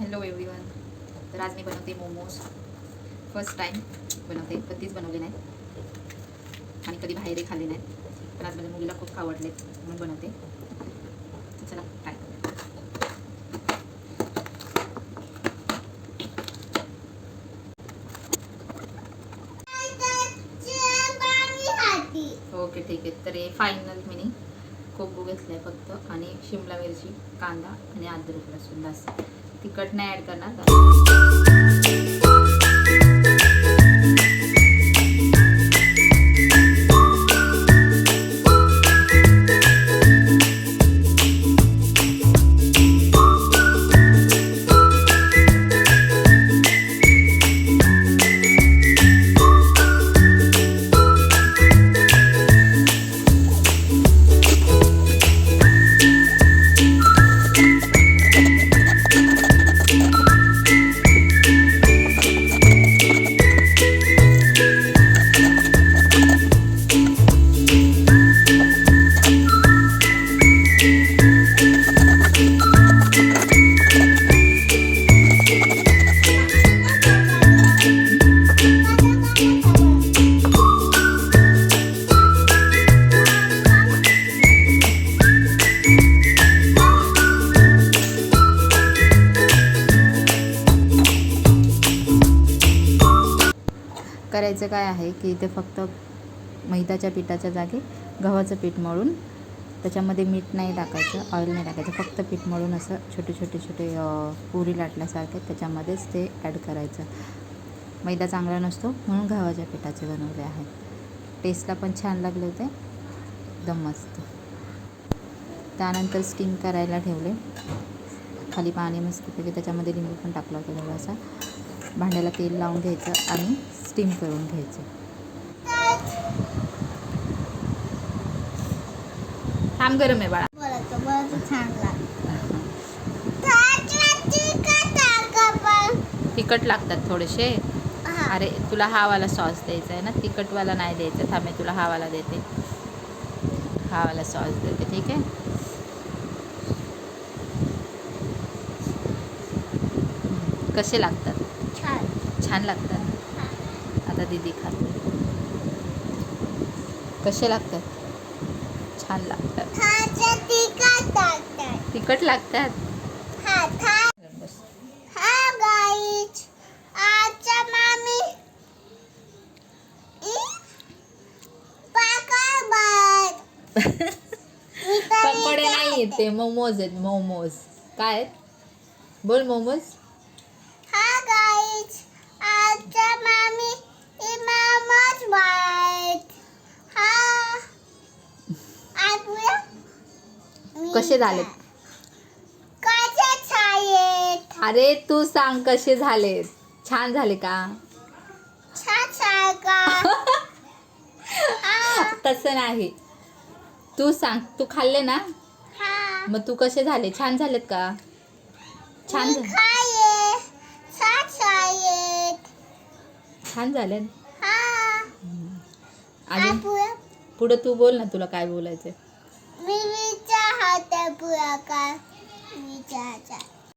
Hello everyone. तर आज मी बनवते मोमोज. फर्स्ट टाइम बनवते. कधीच बनवले नाहीत आणि कधी बाहेरही खाल्ले नाहीत, पण आज माझ्या मुलीला खूप आवडलेत म्हणून बनवते. तर चला ट्राय करूया. ओके ठीक आहे. तर हे फायनल मी कोबू घेतलं आहे फक्त, आणि शिमला मिरची, कांदा आणि अद्रक लसूण. बस, तिखट नाही ॲड करणार. करायचं काय आहे की इथे फक्त मैद्याच्या पिठाच्या जागी गव्हाचं पीठ मळून, त्याच्यामध्ये मीठ नाही टाकायचं, ऑइल नाही टाकायचं, फक्त पीठ मळून असं छोटे छोटे छोटे पुरी लाटल्यासारखे त्याच्यामध्येच ते ॲड करायचं. मैदा चांगला नसतो म्हणून गव्हाच्या पिठाचे बनवले आहे. टेस्टला पण छान लागले होते, एकदम मस्त. त्यानंतर स्टीम करायला ठेवले. खाली पाणी मस्तपैकी, त्याच्यामध्ये लिंबू पण टाकला होता थोडासा. भांड्याला तेल लावून घ्यायचं आणि स्टीम करून घ्यायचं. थांब, गरम आहे बाळा. तिखट लागतात थोडेसे. अरे तुला हा वाला सॉस द्यायचा आहे ना, तिखटवाला नाही द्यायचा. थांब, मी तुला हा वाला देते, हा वाला सॉस देते, ठीक आहे. कसे लागतात? छान लागतात. आता दीदी खाते. कसे लागतात? छान लागतात. तिखट लागतात. पकोडे नाही, ते मोमोज आहेत. मोमोज काय आहेत? बोल. मोमोज. कसे झालेत? अरे तू सांग कसे झालेत? छान झाले का? तसं नाही, तू सांग. तू खाल्ले ना, मग तू कसे झाले? छान झालेत का? छान छान झाले. अजून पुढे तू बोल ना, तुला काय बोलायचंय?